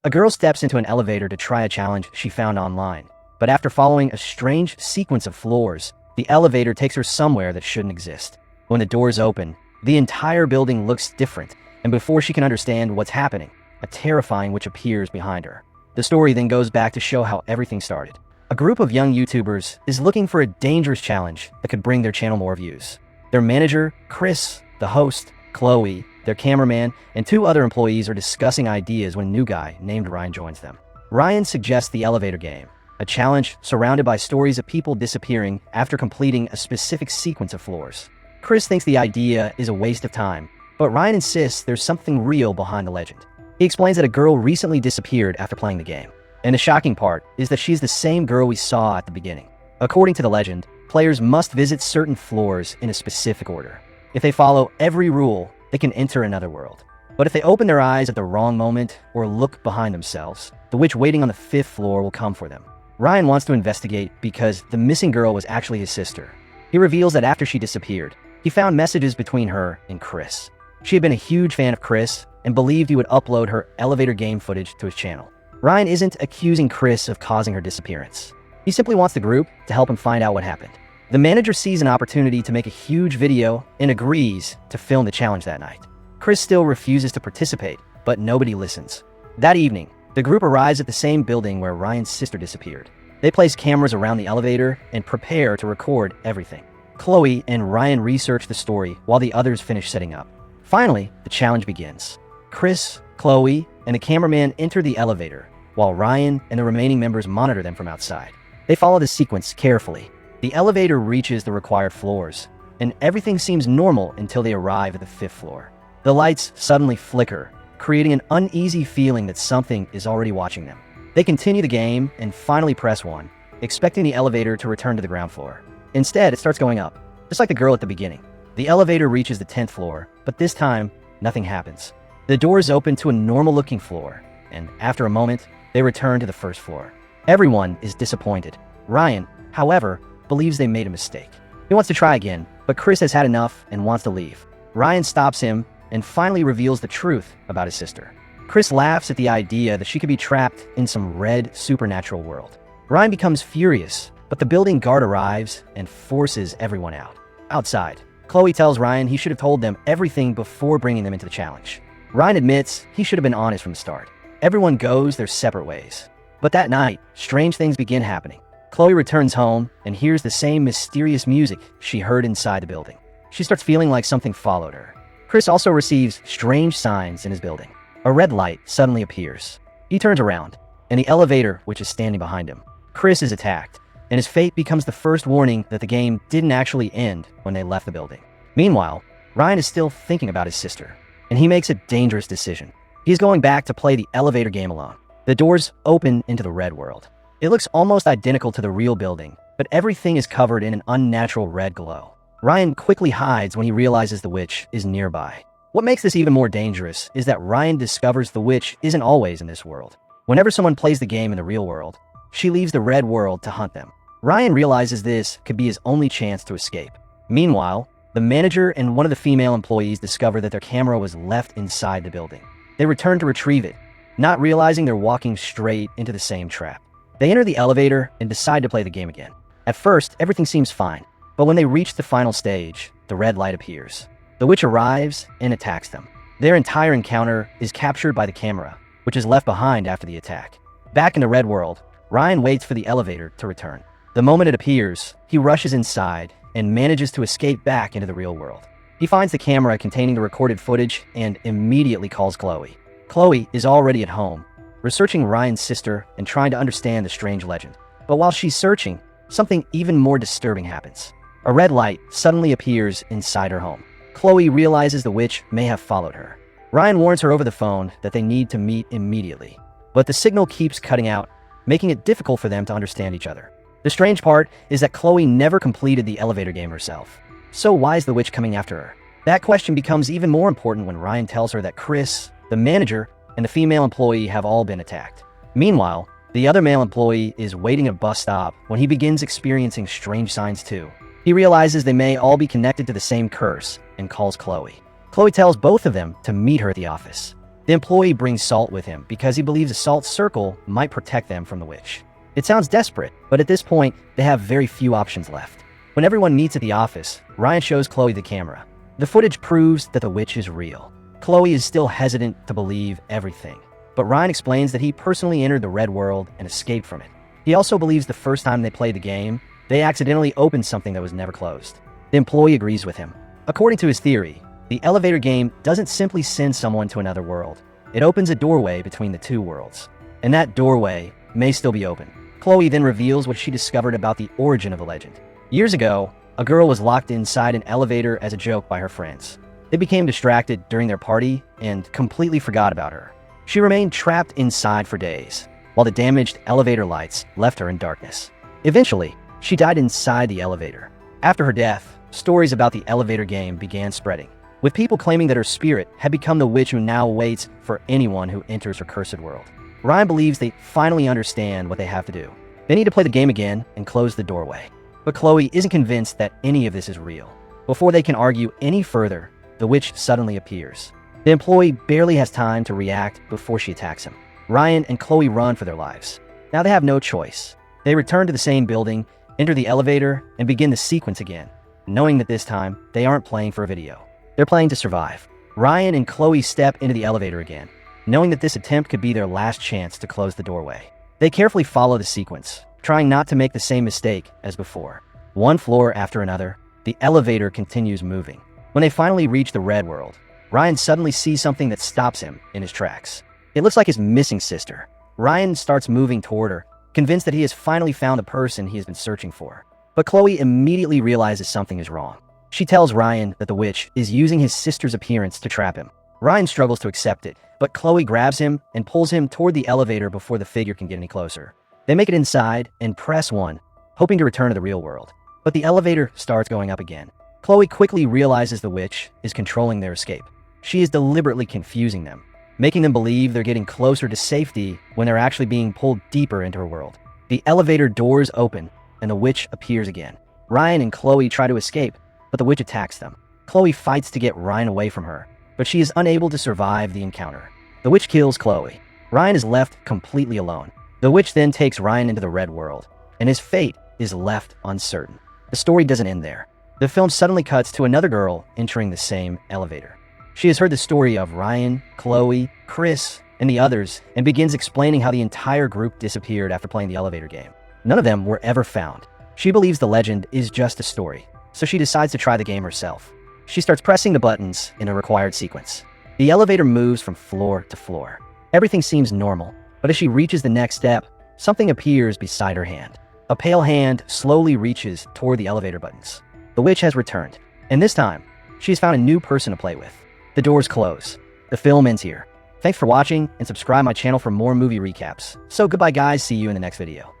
A girl steps into an elevator to try a challenge she found online, but after following a strange sequence of floors, the elevator takes her somewhere that shouldn't exist. When the doors open, the entire building looks different, and before she can understand what's happening, a terrifying witch appears behind her. The story then goes back to show how everything started. A group of young YouTubers is looking for a dangerous challenge that could bring their channel more views. Their manager, Chris, the host, Chloe, their cameraman, and 2 other employees are discussing ideas when a new guy named Ryan joins them. Ryan suggests the elevator game, a challenge surrounded by stories of people disappearing after completing a specific sequence of floors. Chris thinks the idea is a waste of time, but Ryan insists there's something real behind the legend. He explains that a girl recently disappeared after playing the game, and the shocking part is that she's the same girl we saw at the beginning. According to the legend, players must visit certain floors in a specific order. If they follow every rule, they can enter another world. But if they open their eyes at the wrong moment or look behind themselves, the witch waiting on the 5th floor will come for them. Ryan wants to investigate because the missing girl was actually his sister. He reveals that after she disappeared, he found messages between her and Chris. She had been a huge fan of Chris and believed he would upload her elevator game footage to his channel. Ryan isn't accusing Chris of causing her disappearance. He simply wants the group to help him find out what happened. The manager sees an opportunity to make a huge video and agrees to film the challenge that night. Chris still refuses to participate, but nobody listens. That evening, the group arrives at the same building where Ryan's sister disappeared. They place cameras around the elevator and prepare to record everything. Chloe and Ryan research the story while the others finish setting up. Finally, the challenge begins. Chris, Chloe, and the cameraman enter the elevator, while Ryan and the remaining members monitor them from outside. They follow the sequence carefully. The elevator reaches the required floors, and everything seems normal until they arrive at the 5th floor. The lights suddenly flicker, creating an uneasy feeling that something is already watching them. They continue the game and finally press 1, expecting the elevator to return to the ground floor. Instead, it starts going up, just like the girl at the beginning. The elevator reaches the 10th floor, but this time, nothing happens. The doors open to a normal-looking floor, and after a moment, they return to the 1st floor. Everyone is disappointed. Ryan, however, believes they made a mistake. He wants to try again, but Chris has had enough and wants to leave. Ryan stops him and finally reveals the truth about his sister. Chris laughs at the idea that she could be trapped in some red supernatural world. Ryan becomes furious, but the building guard arrives and forces everyone out. Outside, Chloe tells Ryan he should have told them everything before bringing them into the challenge. Ryan admits he should have been honest from the start. Everyone goes their separate ways. But that night, strange things begin happening. Chloe returns home and hears the same mysterious music she heard inside the building. She starts feeling like something followed her. Chris also receives strange signs in his building. A red light suddenly appears. He turns around, and the elevator, which is standing behind him. Chris is attacked, and his fate becomes the first warning that the game didn't actually end when they left the building. Meanwhile, Ryan is still thinking about his sister, and he makes a dangerous decision. He's going back to play the elevator game alone. The doors open into the red world. It looks almost identical to the real building, but everything is covered in an unnatural red glow. Ryan quickly hides when he realizes the witch is nearby. What makes this even more dangerous is that Ryan discovers the witch isn't always in this world. Whenever someone plays the game in the real world, she leaves the red world to hunt them. Ryan realizes this could be his only chance to escape. Meanwhile, the manager and one of the female employees discover that their camera was left inside the building. They return to retrieve it, not realizing they're walking straight into the same trap. They enter the elevator and decide to play the game again. At first, everything seems fine, but when they reach the final stage, the red light appears. The witch arrives and attacks them. Their entire encounter is captured by the camera, which is left behind after the attack. Back in the red world, Ryan waits for the elevator to return. The moment it appears, he rushes inside and manages to escape back into the real world. He finds the camera containing the recorded footage and immediately calls Chloe. Chloe is already at home, researching Ryan's sister and trying to understand the strange legend. But while she's searching, something even more disturbing happens. A red light suddenly appears inside her home. Chloe realizes the witch may have followed her. Ryan warns her over the phone that they need to meet immediately, but the signal keeps cutting out, making it difficult for them to understand each other. The strange part is that Chloe never completed the elevator game herself. So why is the witch coming after her? That question becomes even more important when Ryan tells her that Chris, the manager, and the female employee have all been attacked. Meanwhile, the other male employee is waiting at a bus stop when he begins experiencing strange signs too. He realizes they may all be connected to the same curse and calls Chloe. Chloe tells both of them to meet her at the office. The employee brings salt with him because he believes a salt circle might protect them from the witch. It sounds desperate, but at this point, they have very few options left. When everyone meets at the office, Ryan shows Chloe the camera. The footage proves that the witch is real. Chloe is still hesitant to believe everything, but Ryan explains that he personally entered the red world and escaped from it. He also believes the first time they played the game, they accidentally opened something that was never closed. The employee agrees with him. According to his theory, the elevator game doesn't simply send someone to another world. It opens a doorway between the two worlds, and that doorway may still be open. Chloe then reveals what she discovered about the origin of the legend. Years ago, a girl was locked inside an elevator as a joke by her friends. They became distracted during their party and completely forgot about her. She remained trapped inside for days, while the damaged elevator lights left her in darkness. Eventually, she died inside the elevator. After her death, stories about the elevator game began spreading, with people claiming that her spirit had become the witch who now waits for anyone who enters her cursed world. Ryan believes they finally understand what they have to do. They need to play the game again and close the doorway. But Chloe isn't convinced that any of this is real. Before they can argue any further, the witch suddenly appears. The employee barely has time to react before she attacks him. Ryan and Chloe run for their lives. Now they have no choice. They return to the same building, enter the elevator, and begin the sequence again, knowing that this time they aren't playing for a video. They're playing to survive. Ryan and Chloe step into the elevator again, knowing that this attempt could be their last chance to close the doorway. They carefully follow the sequence, trying not to make the same mistake as before. One floor after another, the elevator continues moving. When they finally reach the red world, Ryan suddenly sees something that stops him in his tracks. It looks like his missing sister. Ryan starts moving toward her, convinced that he has finally found the person he has been searching for. But Chloe immediately realizes something is wrong. She tells Ryan that the witch is using his sister's appearance to trap him. Ryan struggles to accept it, but Chloe grabs him and pulls him toward the elevator before the figure can get any closer. They make it inside and press 1, hoping to return to the real world. But the elevator starts going up again. Chloe quickly realizes the witch is controlling their escape. She is deliberately confusing them, making them believe they're getting closer to safety when they're actually being pulled deeper into her world. The elevator doors open, and the witch appears again. Ryan and Chloe try to escape, but the witch attacks them. Chloe fights to get Ryan away from her, but she is unable to survive the encounter. The witch kills Chloe. Ryan is left completely alone. The witch then takes Ryan into the red world, and his fate is left uncertain. The story doesn't end there. The film suddenly cuts to another girl entering the same elevator. She has heard the story of Ryan, Chloe, Chris, and the others, and begins explaining how the entire group disappeared after playing the elevator game. None of them were ever found. She believes the legend is just a story, so she decides to try the game herself. She starts pressing the buttons in a required sequence. The elevator moves from floor to floor. Everything seems normal, but as she reaches the next step, something appears beside her hand. A pale hand slowly reaches toward the elevator buttons. The witch has returned, and this time, she has found a new person to play with. The doors close. The film ends here. Thanks for watching, and subscribe my channel for more movie recaps. So goodbye guys, see you in the next video.